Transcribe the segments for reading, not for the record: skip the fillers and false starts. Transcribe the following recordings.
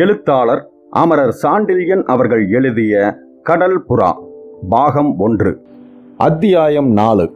எழுத்தாளர் அமரர் சாண்டில்யன் அவர்கள் எழுதிய கடல் புறா பாகம் 1. அத்தியாயம் 4.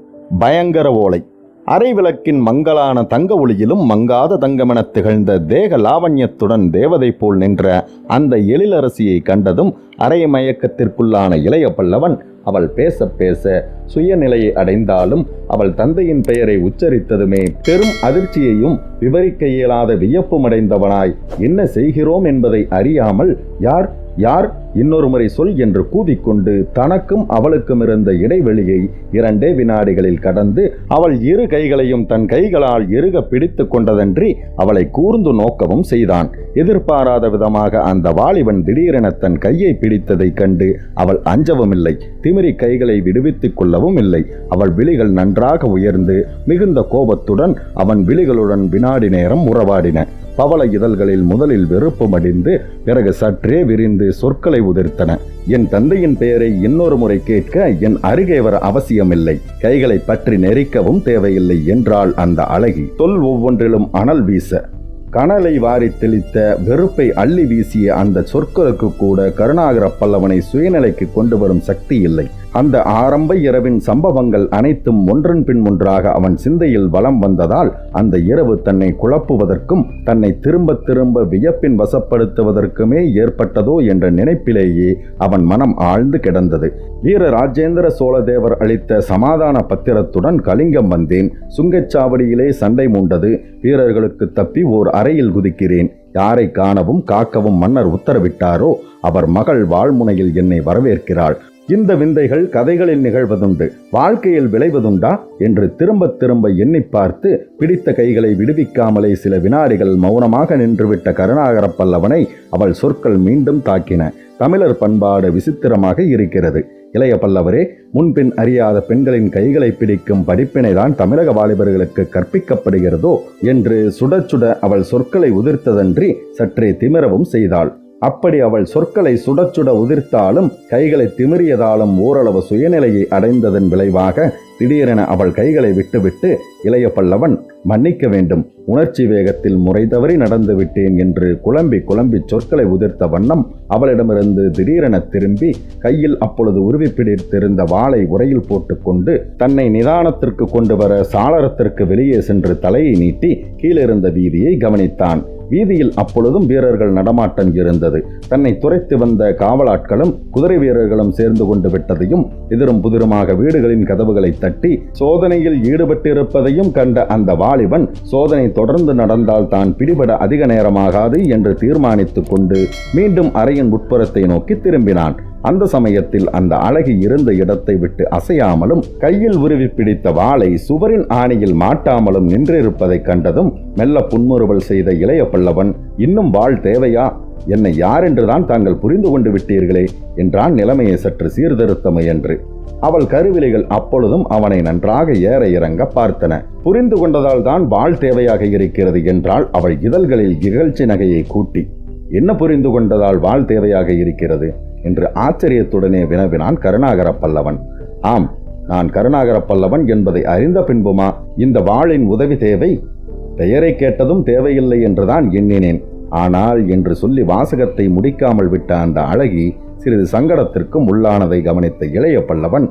பயங்கர ஓலை. அரைவிளக்கின் மங்களான தங்க ஒளியிலும் மங்காத தங்கமெனத் திகழ்ந்த தேக லாவண்யத்துடன் தேவதை போல் நின்ற அந்த எழிலரசியை கண்டதும் அரை மயக்கத்திற்குள்ளான இளைய பல்லவன் அவள் பேச பேச சுயநிலையை அடைந்தாலும் அவள் தந்தையின் பெயரை உச்சரித்ததுமே பெரும் அதிர்ச்சியையும் விவரிக்க இயலாத வியப்பும் அடைந்தவனாய் என்ன செய்கிறோம் என்பதை அறியாமல் யார் யார் இன்னொரு முறை சொல் என்று கூவிக்கொண்டு தனக்கும் அவளுக்கும் இருந்த இடைவெளியை 2 வினாடிகளில் கடந்து அவள் இரு கைகளையும் தன் கைகளால் இறுக பிடித்து கொண்டதன்றி அவளை கூர்ந்து நோக்கவும் செய்தான். எதிர்பாராத விதமாக அந்த வாலிபன் திடீரென தன் கையை பிடித்ததைக் கண்டு அவள் அஞ்சவும் இல்லை, திமிரி கைகளை விடுவித்துக் கொள்ளவும் இல்லை. அவள் விழிகள் நன்றாக உயர்ந்து மிகுந்த கோபத்துடன் அவன் விழிகளுடன் வினாடி நேரம் உறவாடின. பவள இதழ்களில் முதலில் வெறுப்பு மடிந்து பிறகு சற்றே விரிந்து சொற்களை உதிர்த்தன. என் தந்தையின் பெயரை இன்னொரு முறை கேட்க என் அருகே வர அவசியமில்லை, கைகளை பற்றி நெரிக்கவும் தேவையில்லை என்றாள் அந்த அழகி. சொல் ஒவ்வொன்றிலும் அனல் வீச கனலை வாரி தெளித்த வெறுப்பை அள்ளி வீசிய அந்த சொற்களுக்கு கூட கருணாகர பல்லவனை சுயநிலைக்கு கொண்டு வரும் சக்தி இல்லை. அந்த ஆரம்ப இரவின் சம்பவங்கள் அனைத்தும் ஒன்றன் பின் ஒன்றாக அவன் சிந்தையில் வலம் வந்ததால் அந்த இரவு தன்னை குழப்புவதற்கும் தன்னை திரும்ப திரும்ப வியப்பின் வசப்படுத்துவதற்குமே ஏற்பட்டதோ என்ற நினைப்பிலேயே அவன் மனம் ஆழ்ந்து கிடந்தது. வீர ராஜேந்திர சோழதேவர் அளித்த சமாதான பத்திரத்துடன் கலிங்கம் வந்தேன். சுங்கச்சாவடியிலே சண்டை மூண்டது. வீரர்களுக்கு தப்பி ஓர் அறையில் குதிக்கிறேன். யாரை காணவும் காக்கவும் மன்னர் உத்தரவிட்டாரோ அவர் மகள் வாழ்முனையில் என்னை வரவேற்கிறாள். இந்த விந்தைகள் கதைகளில் நிகழ்வதுண்டு, வாழ்க்கையில் விளைவதுண்டா என்று திரும்ப திரும்ப எண்ணி பார்த்து பிடித்த கைகளை விடுவிக்காமலே சில வினாடிகள் மௌனமாக நின்றுவிட்ட கருணாகர பல்லவனை அவள் சொற்கள் மீண்டும் தாக்கின. தமிழர் பண்பாடு விசித்திரமாக இருக்கிறது. இளைய பல்லவரே, முன்பின் அறியாத பெண்களின் கைகளை பிடிக்கும் படிப்பினைதான் தமிழக வாலிபர்களுக்கு கற்பிக்கப்படுகிறதோ என்று சுட சுட அவள் சொற்களை உதிர்த்ததன்றி சற்றே திமிரவும் செய்தாள். அப்படி அவள் சொற்களை சுடச்சுட உதிர்த்தாலும் கைகளை திமிரியதாலும் ஓரளவு சுயநிலையை அடைந்ததன் விளைவாக திடீரென அவள் கைகளை விட்டுவிட்டு இளைய பல்லவன் மன்னிக்க வேண்டும், உணர்ச்சி வேகத்தில் முறை தவறி நடந்து விட்டேன் என்று குழம்பி குழம்பி சொற்களை உதிர்த்த வண்ணம் அவளிடமிருந்து திடீரென திரும்பி கையில் அப்பொழுது உருவி பிடித்திருந்த வாளை உரையில் போட்டுக்கொண்டு தன்னை நிதானத்திற்கு கொண்டு வர சாளரத்திற்கு வெளியே சென்று தலையை நீட்டி கீழிருந்த வீதியை கவனித்தான். வீதியில் அப்பொழுதும் வீரர்கள் நடமாட்டம் இருந்தது. தன்னை துரைத்து வந்த காவலாட்களும் குதிரை வீரர்களும் சேர்ந்து கொண்டு விட்டதையும் எதிரும் புதிருமாக வீடுகளின் கதவுகளை தட்டி சோதனையில் ஈடுபட்டிருப்பதையும் கண்ட அந்த வாலிபன் சோதனை தொடர்ந்து நடந்தால் தான் பிடிபட அதிக நேரமாகாது என்று தீர்மானித்துக் கொண்டு மீண்டும் அறையின் உட்புறத்தை நோக்கி திரும்பினான். அந்த சமயத்தில் அந்த அழகி இருந்த இடத்தை விட்டு அசையாமலும் கையில் உருவி பிடித்த வாளை சுவரின் ஆணியில் மாட்டாமலும் நின்றிருப்பதை கண்டதும் மெல்ல புன்முறுவல் செய்த இளைய பல்லவன், இன்னும் வாள் தேவையா? என்னை யார் என்றுதான் தாங்கள் புரிந்து கொண்டு விட்டீர்களே என்றான் நிலைமையை சற்று சீர்திருத்த முயன்று. அவள் கருவிலைகள் அப்பொழுதும் அவனை நன்றாக ஏற இறங்க பார்த்தன. புரிந்து கொண்டதால் தான் வாள் தேவையாக இருக்கிறது என்றால் அவள் இதழ்களில் இகழ்ச்சி நகையை கூட்டி. என்ன புரிந்து கொண்டதால் வாள் தேவையாக இருக்கிறது என்று ஆச்சரியத்துடனே வினவினான் கருணாகர பல்லவன். ஆம், நான் கருணாகர பல்லவன் என்பதை அறிந்த பின்புமா இந்த வாளின் உதவி தேவை? பெயரை கேட்டதும் தேவையில்லை என்றுதான் எண்ணினேன். ஆனால் என்று சொல்லி வாசகத்தை முடிக்காமல் விட்ட அந்த அழகி சிறிது சங்கடத்திற்கும் உள்ளானதை கவனித்த இளைய பல்லவன்,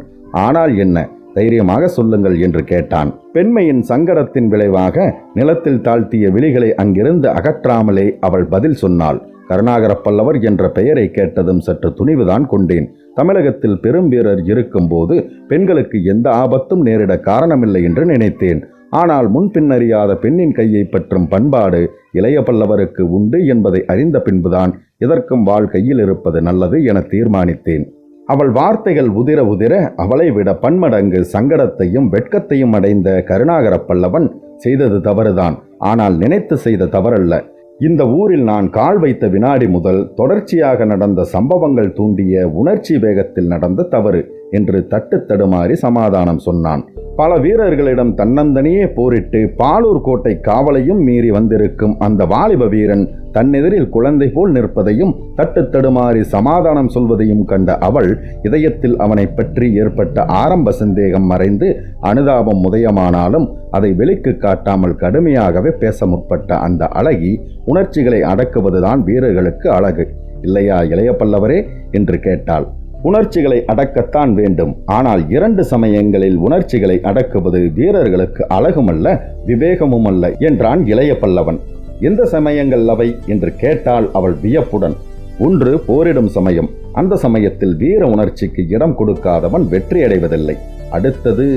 ஆனால் என்ன, தைரியமாக சொல்லுங்கள் என்று கேட்டான். பெண்மையின் சங்கடத்தின் விளைவாக நிலத்தில் தாழ்த்திய விழிகளை அங்கிருந்து அகற்றாமலே அவள் பதில் சொன்னாள். கருணாகர பல்லவர் என்ற பெயரை கேட்டதும் சற்று துணிவுதான் கொண்டேன். தமிழகத்தில் பெரும் வீரர் இருக்கும்போது பெண்களுக்கு எந்த ஆபத்தும் நேரிட காரணமில்லை என்று நினைத்தேன். ஆனால் முன்பின்னறியாத பெண்ணின் கையை பற்றும் பண்பாடு இளைய பல்லவருக்கு உண்டு என்பதை அறிந்த பின்புதான் இதற்கும் வாள் கையில் இருப்பது நல்லது என தீர்மானித்தேன். அவள் வார்த்தைகள் உதிர உதிர அவளை விட பன்மடங்கு சங்கடத்தையும் வெட்கத்தையும் அடைந்த கருணாகர பல்லவன் செய்தது தவறுதான், ஆனால் நினைத்து செய்த தவறல்ல. இந்த ஊரில் நான் கால் வைத்த வினாடி முதல் தொடர்ச்சியாக நடந்த சம்பவங்கள் தூண்டிய உணர்ச்சி வேகத்தில் நடந்த தவறு. என்று தட்டு தடுமாறி சமாதானம் சொன்னான். பல வீரர்களிடம் தன்னந்தனியே போரிட்டு பாலூர் கோட்டை காவலையும் மீறி வந்திருக்கும் அந்த வாலிப வீரன் தன்னெதிரில் குழந்தை போல் நிற்பதையும் தட்டு தடுமாறி சமாதானம் சொல்வதையும் கண்ட அவள் இதயத்தில் அவனை பற்றி ஏற்பட்ட ஆரம்ப சந்தேகம் மறைந்து அனுதாபம் உதயமானாலும் அதை வெளிக்கு காட்டாமல் கடுமையாகவே பேச முற்பட்ட அந்த அழகி உணர்ச்சிகளை அடக்குவதுதான் வீரர்களுக்கு அழகு இல்லையா இளைய பல்லவரே என்று கேட்டாள். உணர்ச்சிகளை அடக்கத்தான் வேண்டும். ஆனால் 2 சமயங்களில் உணர்ச்சிகளை அடக்குவது வீரர்களுக்கு அழகுமல்ல விவேகமும் அல்ல என்றான் இளைய பல்லவன். எந்த சமயங்கள் அவை என்று கேட்டாள் அவள் வியப்புடன். ஒன்று போரிடும் சமயம். அந்த சமயத்தில் வீர உணர்ச்சிக்கு இடம் கொடுக்காதவன் வெற்றியடைவதில்லை. அடுத்தது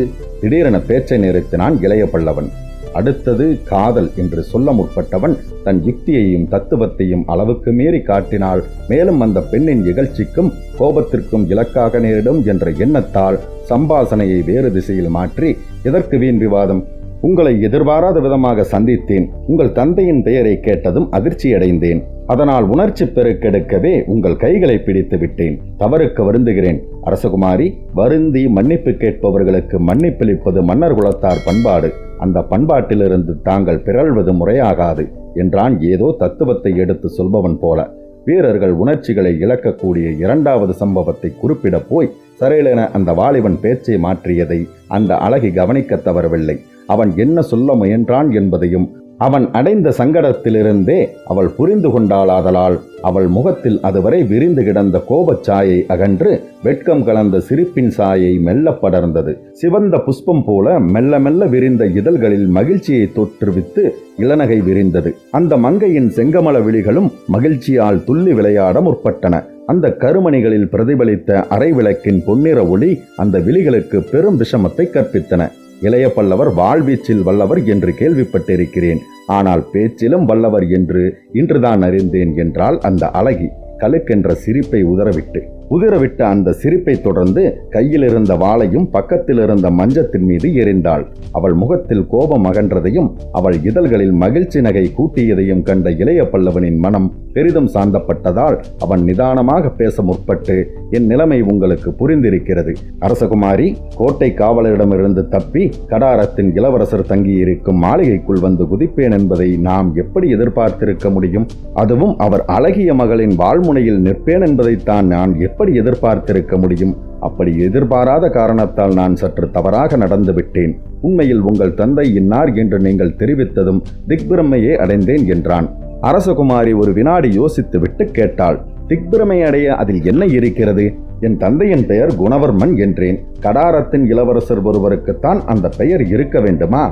திடீரென பேச்சை நிறுத்தினான் இளைய பல்லவன். அடுத்தது காதல் என்று சொல்ல முற்பட்டவன் தன் யுக்தியையும் தத்துவத்தையும் அளவுக்கு மீறி காட்டினால் மேலும் அந்த பெண்ணின் இகழ்ச்சிக்கும் கோபத்திற்கும் இலக்காக நேரிடும் என்ற எண்ணத்தால் சம்பாசனையை வேறு திசையில் மாற்றி, எதற்கு வீண் விவாதம்? உங்களை எதிர்பாராத விதமாக சந்தித்தேன். உங்கள் தந்தையின் பெயரை கேட்டதும் அதிர்ச்சியடைந்தேன். அதனால் உணர்ச்சி பெருக்கெடுக்கவே உங்கள் கைகளை பிடித்து விட்டேன். தவறுக்கு வருந்துகிறேன் அரசகுமாரி. வருந்தி மன்னிப்பு கேட்பவர்களுக்கு மன்னிப்பளிப்பது மன்னர் குலத்தார் பண்பாடு. அந்த பண்பாட்டிலிருந்து தாங்கள் பிறழ்வது முறையாகாது என்றான் ஏதோ தத்துவத்தை எடுத்து சொல்பவன் போல. வீரர்கள் உணர்ச்சிகளை இழக்கக்கூடிய 2வது சம்பவத்தை குறிப்பிட போய் சரையிலென அந்த வாலிபன் பேச்சை மாற்றியதை அந்த அழகி கவனிக்க தவறவில்லை. அவன் என்ன சொல்ல முயன்றான் என்பதையும் அவன் அடைந்த சங்கடத்திலிருந்தே அவள் புரிந்து கொண்டாளாதலால் அவள் முகத்தில் அதுவரை விரிந்து கிடந்த கோபச்சாயை அகன்று வெட்கம் கலந்த சிரிப்பின் சாயை மெல்ல படர்ந்தது. சிவந்த புஷ்பம் போல மெல்ல மெல்ல விரிந்த இதழ்களில் மகிழ்ச்சியை தோற்றுவித்து இளநகை விரிந்தது. அந்த மங்கையின் செங்கமல விழிகளும் மகிழ்ச்சியால் துள்ளி விளையாட முற்பட்டன. அந்த கருமணிகளில் பிரதிபலித்த அரை விளக்கின் பொன்னிற ஒளி அந்த விழிகளுக்கு பெரும் விஷமத்தை கற்பித்தன. இளைய பல்லவர் வாழ்வீச்சில் வல்லவர் என்று கேள்விப்பட்டிருக்கிறேன். ஆனால் பேச்சிலும் வல்லவர் என்று இன்றுதான் அறிந்தேன் என்றால் அந்த அழகி கலுக்கென்ற சிரிப்பை உதிரவிட்ட அந்த சிரிப்பை தொடர்ந்து கையில் இருந்த வாளையும் பக்கத்தில் இருந்த மஞ்சத்தின் மீது எறிந்தாள். அவள் முகத்தில் கோபம் அகன்றதையும் அவள் இதழ்களில் மகிழ்ச்சி நகை கூட்டியதையும் கண்ட இளைய பல்லவனின் மனம் பெரிதும் சாந்தப்பட்டதால் அவன் நிதானமாக பேச முற்பட்டு, என் நிலைமை உங்களுக்கு புரிந்திருக்கிறது அரசகுமாரி. கோட்டை காவலரிடமிருந்து தப்பி கடாரத்தின் இளவரசர் தங்கியிருக்கும் மாளிகைக்குள் வந்து குதிப்பேன் என்பதை நாம் எப்படி எதிர்பார்த்திருக்க முடியும்? அதுவும் அவர் அழகிய மகளின் வாழ்முனையில் நிற்பேன் என்பதைத்தான் நான் எப்படி எதிர்பார்த்திருக்க முடியும்? அப்படி எதிர்பாராத காரணத்தால் நான் சற்று தவறாக நடந்து விட்டேன். உண்மையில் உங்கள் தந்தை இன்னார் என்று நீங்கள் தெரிவித்ததும் திக்பிரமையே அடைந்தேன் என்றான். அரசகுமாரி ஒரு வினாடி யோசித்துவிட்டு கேட்டாள். திக்பிரமை அடைய அதில் என்ன இருக்கிறது? என் தந்தையின் பெயர் குணவர்மன் என்றேன். கடாரத்தின் இளவரசர் ஒருவருக்குத்தான் அந்த பெயர் இருக்க வேண்டுமா?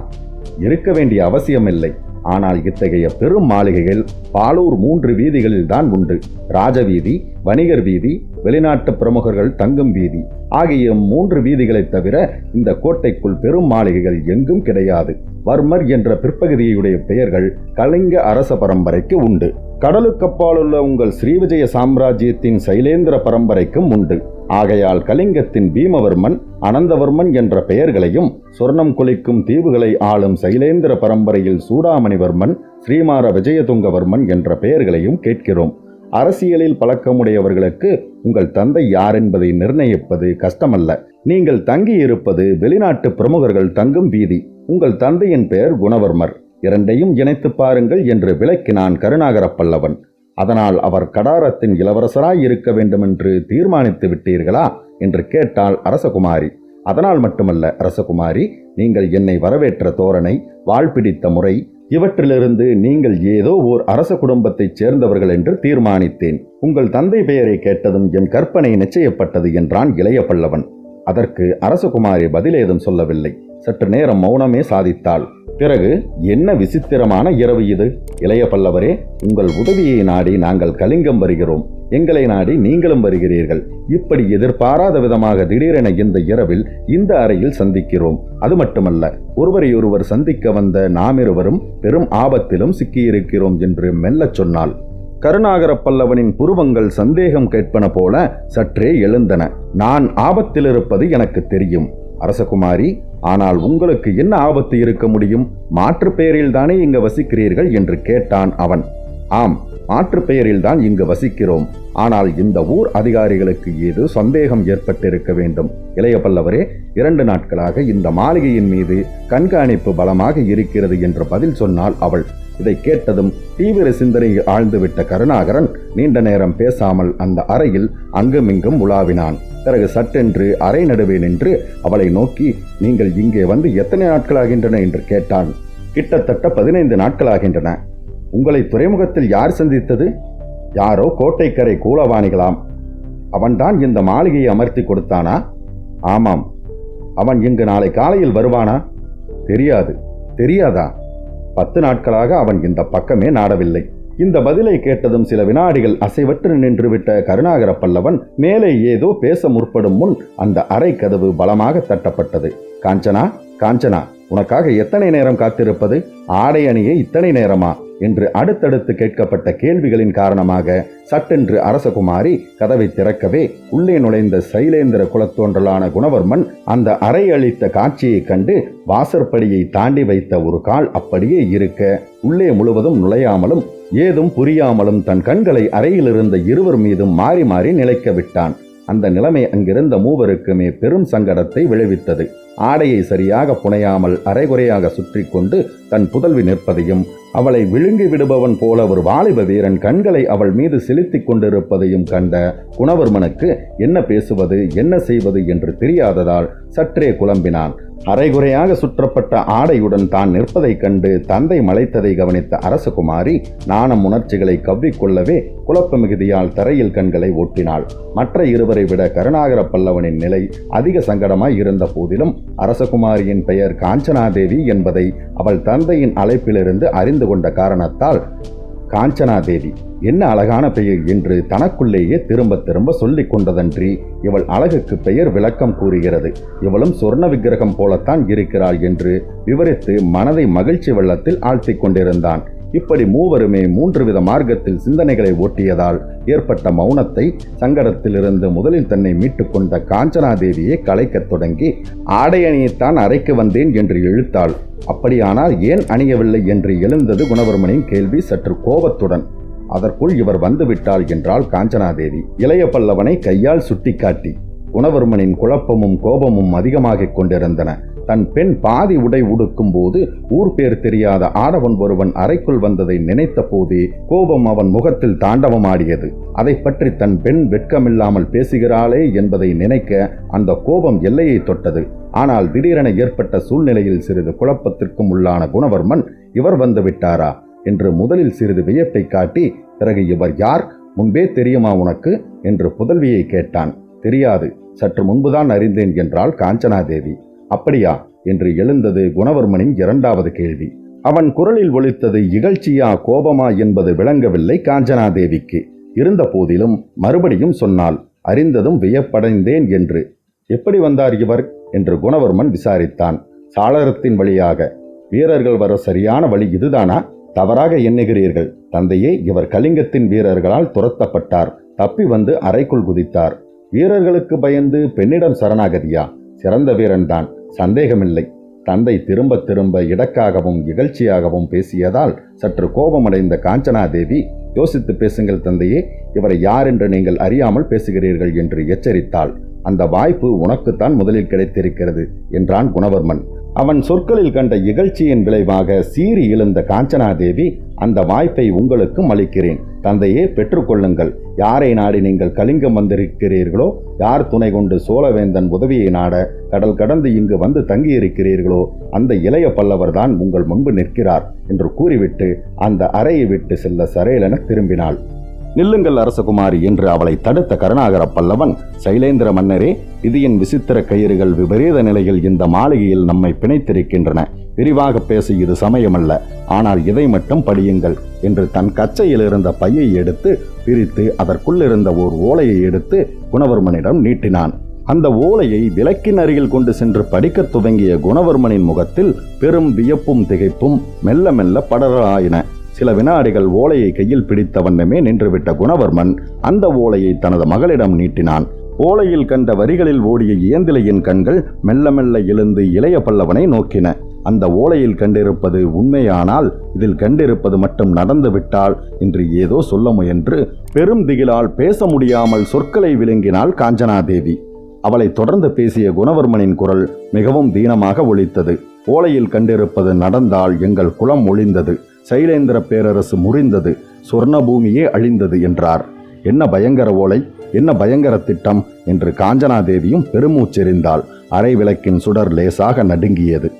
இருக்க வேண்டிய அவசியமில்லை. ஆனால் இத்தகைய பெரும் மாளிகைகள் பாலூர் 3 வீதிகளில் தான் உண்டு. ராஜவீதி, வணிகர் வீதி, வெளிநாட்டு பிரமுகர்கள் தங்கும் வீதி ஆகிய 3 வீதிகளை தவிர இந்த கோட்டைக்குள் பெரும் மாளிகைகள் எங்கும் கிடையாது. வர்மர் என்ற பிற்பகுதியுடைய பெயர்கள் கலிங்க அரச பரம்பரைக்கு உண்டு. கடலுக்கப்பாலுள்ள உங்கள் ஸ்ரீவிஜய சாம்ராஜ்யத்தின் சைலேந்திர பரம்பரைக்கும் உண்டு. ஆகையால் கலிங்கத்தின் பீமவர்மன், அனந்தவர்மன் என்ற பெயர்களையும், சொர்ணம் கொளிக்கும் தீவுகளை ஆளும் சைலேந்திர பரம்பரையில் சூடாமணிவர்மன், ஸ்ரீமார விஜயதுங்கவர்மன் என்ற பெயர்களையும் கேட்கிறோம். அரசியலில் பழக்கமுடையவர்களுக்கு உங்கள் தந்தை யார் என்பதை நிர்ணயிப்பது கஷ்டமல்ல. நீங்கள் தங்கியிருப்பது வெளிநாட்டு பிரமுகர்கள் தங்கும் வீதி. உங்கள் தந்தையின் பெயர் குணவர்மர். 2ஐயும் இணைத்து பாருங்கள் என்று விளக்கினான் கருணாகர பல்லவன். அதனால் அவர் கடாரத்தின் இளவரசராய் இருக்க வேண்டுமென்று தீர்மானித்து விட்டீர்களா என்று கேட்டாள் அரசகுமாரி. அதனால் மட்டுமல்ல அரசகுமாரி, நீங்கள் என்னை வரவேற்ற தோரணை, வாழ்பிடித்த முறை இவற்றிலிருந்து நீங்கள் ஏதோ ஓர் அரச குடும்பத்தைச் சேர்ந்தவர்கள் என்று தீர்மானித்தேன். உங்கள் தந்தை பெயரை கேட்டதும் என் கற்பனை நிச்சயப்பட்டது என்றான் இளைய பல்லவன். அதற்கு அரசகுமாரி பதிலேதும் சொல்லவில்லை. சற்று நேரம் மௌனமே சாதித்தாள். பிறகு, என்ன விசித்திரமான இரவு இது இளைய பல்லவரே! உங்கள் உதவியை நாடி நாங்கள் கலிங்கம் வருகிறோம். எங்களை நாடி நீங்களும் வருகிறீர்கள். இப்படி எதிர்பாராத விதமாக திடீரென இந்த இரவில் இந்த அறையில் சந்திக்கிறோம். அது மட்டுமல்ல, ஒருவரையொருவர் சந்திக்க வந்த நாமிருவரும் பெரும் ஆபத்திலும் சிக்கியிருக்கிறோம் என்று மெல்லச் சொன்னாள். கருணாகர பல்லவனின் புருவங்கள் சந்தேகம் கேட்பன போல சற்றே எழுந்தன. நான் ஆபத்தில் இருப்பது எனக்கு தெரியும் அரசகுமாரி. ஆனால் உங்களுக்கு என்ன ஆபத்து இருக்க முடியும்? மாற்று பெயரில் தானே இங்கு வசிக்கிறீர்கள் என்று கேட்டான் அவன். ஆம், மாற்று பெயரில்தான் இங்கு வசிக்கிறோம். ஆனால் இந்த ஊர் அதிகாரிகளுக்கு ஏதோ சந்தேகம் ஏற்பட்டிருக்க வேண்டும். இளைய பல்லவரே, 2 நாட்களாக இந்த மாளிகையின் மீது கண்காணிப்பு பலமாக இருக்கிறது என்று பதில் சொன்னாள் அவள். இதை கேட்டதும் தீவிர சிந்தனையில் ஆழ்ந்துவிட்ட கருணாகரன் நீண்ட நேரம் பேசாமல் அந்த அறையில் அங்குமிங்கும் உலாவினான். பிறகு சட்டென்று அறை நடுவே நின்று அவளை நோக்கி, நீங்கள் இங்கே வந்து எத்தனை நாட்களாகின்றன என்று கேட்டான். கிட்டத்தட்ட 15 நாட்களாகின்றன. உங்களை துறைமுகத்தில் யார் சந்தித்தது? யாரோ கோட்டைக்கரை கூலவாணிகளாம். அவன்தான் இந்த மாளிகையை அமர்த்தி கொடுத்தானா? ஆமாம். அவன் இங்கு நாளை காலையில் வருவானா? தெரியாது. தெரியாதா? 10 நாட்களாக அவன் இந்த பக்கமே நாடவில்லை. இந்த பதிலை கேட்டதும் சில வினாடிகள் அசைவற்று நின்றுவிட்ட கருணாகர பல்லவன் மேலே ஏதோ பேச முற்படும் முன் அந்த அறை கதவு பலமாக தட்டப்பட்டது. காஞ்சனா, காஞ்சனா, உனக்காக எத்தனை நேரம் காத்திருப்பது? ஆடை அணியே இத்தனை நேரமா என்று அடுத்தடுத்து கேட்கப்பட்ட கேள்விகளின் காரணமாக சட்டென்று அரசகுமாரி கதவை திறக்கவே உள்ளே நுழைந்த சைலேந்திர குலத்தோன்றலான குணவர்மன் அந்த அறை அளித்த காட்சியை கண்டு வாசற்படியை தாண்டி வைத்த ஒரு கால் அப்படியே இருக்க உள்ளே முழுவதும் நுழையாமலும் ஏதும் புரியாமலும் தன் கண்களை அறையிலிருந்த இருவர் மீதும் மாறி மாறி நிலைக்க விட்டான். அந்த நிலைமை அங்கிருந்த மூவருக்குமே பெரும் சங்கடத்தை விளைவித்தது. ஆடையை சரியாக புனையாமல் அரைகுறையாக சுற்றி கொண்டு தன் புதல்வி நிற்பதையும், அவளை விழுங்கி விடுபவன் போல ஒரு வாலிப வீரன் கண்களை அவள் மீது செலுத்திக் கொண்டிருப்பதையும் கண்ட குணவர்மனுக்கு என்ன பேசுவது, என்ன செய்வது என்று தெரியாததால் சற்றே குழம்பினான். அரைகுறையாக சுற்றப்பட்ட ஆடையுடன் தான் நிற்பதைக் கண்டு தந்தை மலைத்ததை கவனித்த அரசகுமாரி நாணம் உணர்ச்சிகளை கவ்விக்கொள்ளவே குழப்ப மிகுதியால் தரையில் கண்களை ஒட்டினாள். மற்ற இருவரை விட கருணாகர பல்லவனின் நிலை அதிக சங்கடமாய் இருந்த போதிலும் அரசகுமாரியின் பெயர் காஞ்சனாதேவி என்பதை அவள் தந்தையின் அழைப்பிலிருந்து அறிந்து கொண்ட காரணத்தால், காஞ்சனாதேவி என்ன அழகான பெயர் என்று தனக்குள்ளேயே திரும்ப திரும்ப சொல்லிக் கொண்டதன்றி இவள் அழகுக்கு பெயர் விளக்கம் கூறுகிறது. இவளும் சொர்ண விக்கிரகம் போலத்தான் இருக்கிறாள் என்று விவரித்து மனதை மகிழ்ச்சி வெள்ளத்தில் ஆழ்த்திக் கொண்டிருந்தான். இப்படி மூவருமே 3 வித மார்க்கத்தில் சிந்தனைகளை ஓட்டியதால் ஏற்பட்ட மௌனத்தை, சங்கடத்திலிருந்து முதலில் தன்னை மீட்டுக் கொண்ட காஞ்சனாதேவியை கலைக்கத் தொடங்கி, ஆடை அணியத்தான் அறைக்கு வந்தேன் என்று இழுத்தாள். அப்படியானால் ஏன் அணியவில்லை என்று எழுந்தது குணவர்மனின் கேள்வி சற்று கோபத்துடன். அதற்குள் இவர் வந்துவிட்டாள் என்றாள் காஞ்சனாதேவி. இளைய பல்லவனை கையால் சுட்டிக்காட்டி. குணவர்மனின் குழப்பமும் கோபமும் அதிகமாகிக் கொண்டிருந்தன. தன் பெண் பாதி உடை உடுக்கும் போது ஊர் பேர் தெரியாத ஆடவன் ஒருவன் அறைக்குள் வந்ததை நினைத்த போதே கோபம் அவன் முகத்தில் தாண்டவமாடியது. அதை பற்றி தன் பெண் வெட்கமில்லாமல் பேசுகிறாளே என்பதை நினைக்க அந்த கோபம் எல்லையை தொட்டது. ஆனால் திடீரென ஏற்பட்ட சூழ்நிலையில் சிறிது குழப்பத்திற்கும் உள்ளான குணவர்மன், இவர் வந்து விட்டாரா என்று முதலில் சிறிது வியப்பை காட்டி, பிறகு இவர் யார், முன்பே தெரியுமா உனக்கு என்று புதல்வியை கேட்டான். தெரியாது, சற்று முன்புதான் அறிந்தேன் என்றாள் காஞ்சனாதேவி. அப்படியா என்று எழுந்தது குணவர்மனின் 2வது கேள்வி. அவன் குரலில் ஒலித்தது இகழ்ச்சியா கோபமா என்பது விளங்கவில்லை காஞ்சனாதேவிக்கு. இருந்த போதிலும் மறுபடியும் சொன்னாள், அறிந்ததும் வியப்படைந்தேன் என்று. எப்படி வந்தார் இவர் என்று குணவர்மன் விசாரித்தான். சாளரத்தின் வழியாக. வீரர்கள் வர சரியான வழி இதுதானா? தவறாக எண்ணுகிறீர்கள் தந்தையே. இவர் கலிங்கத்தின் வீரர்களால் துரத்தப்பட்டார். தப்பி வந்து அறைக்குள் குதித்தார். வீரர்களுக்கு பயந்து பெண்ணிடம் சரணாகதியா? சிறந்த வீரன்தான், சந்தேகமில்லை. தந்தை திரும்ப திரும்ப இடக்காகவும் இகழ்ச்சியாகவும் பேசியதால் சற்று கோபமடைந்த காஞ்சனாதேவி, யோசித்து பேசுங்கள் தந்தையே, இவரை யார் என்று நீங்கள் அறியாமல் பேசுகிறீர்கள் என்று எச்சரித்தாள். அந்த வாய்ப்பு உனக்குத்தான் முதலில் கிடைத்திருக்கிறது என்றான் குணவர்மன். அவன் சொற்களில் கண்ட இகழ்ச்சியின் விளைவாக சீறி எழுந்த காஞ்சனாதேவி, அந்த வாய்ப்பை உங்களுக்கும் அளிக்கிறேன் தந்தையே, பெற்றுக்கொள்ளுங்கள். யாரை நாடி நீங்கள் கலிங்கம் வந்திருக்கிறீர்களோ, யார் துணை கொண்டு சோழவேந்தன் உதவியை நாட கடல் கடந்து இங்கு வந்து தங்கியிருக்கிறீர்களோ, அந்த இளைய பல்லவர் தான் உங்கள் முன்பு நிற்கிறார் என்று கூறிவிட்டு அந்த அறையை விட்டு செல்ல சரையலென திரும்பினாள். நில்லுங்கள் அரசகுமாரி என்று அவளை தடுத்த கருணாகர பல்லவன், சைலேந்திர மன்னரே, விதியின் விசித்திர கயிறுகள் விபரீத நிலையில் இந்த மாளிகையில் நம்மை பிணைத்திருக்கின்றன. விரிவாக பேச இது சமயமல்ல. ஆனால் இதை மட்டும் படியுங்கள் என்று தன் கச்சையில் இருந்த பையை எடுத்து பிரித்து அதற்குள்ளிருந்த ஓர் ஓலையை எடுத்து குணவர்மனிடம் நீட்டினான். அந்த ஓலையை விளக்கின் அருகில் கொண்டு சென்று படிக்கத் துவங்கிய குணவர்மனின் முகத்தில் பெரும் வியப்பும் திகைப்பும் மெல்ல மெல்ல படராயின. சில வினாடிகள் ஓலையை கையில் பிடித்த வண்ணமே நின்றுவிட்ட குணவர்மன் அந்த ஓலையை தனது மகளிடம் நீட்டினான். ஓலையில் கண்ட வரிகளில் ஓடிய ஏந்திலையின் கண்கள் மெல்ல மெல்ல எழுந்து இளைய பல்லவனை நோக்கின. அந்த ஓலையில் கண்டிருப்பது உண்மையானால், இதில் கண்டிருப்பது மட்டும் நடந்துவிட்டால் என்று ஏதோ சொல்ல முயன்று பெரும் திகிலால் பேச முடியாமல் சொற்களை விழுங்கினாள் காஞ்சனாதேவி. அவளை தொடர்ந்து பேசிய குணவர்மனின் குரல் மிகவும் தீனமாக ஒலித்தது. ஓலையில் கண்டிருப்பது நடந்தால் எங்கள் குலம் ஒழிந்தது, சைலேந்திர பேரரசு முறிந்தது, சொர்ணபூமியே அழிந்தது என்றார். என்ன பயங்கர ஓலை, என்ன பயங்கர திட்டம் என்று காஞ்சனாதேவியும் பெருமூச்செறிந்தாள். அரை விளக்கின் சுடர் லேசாக நடுங்கியது.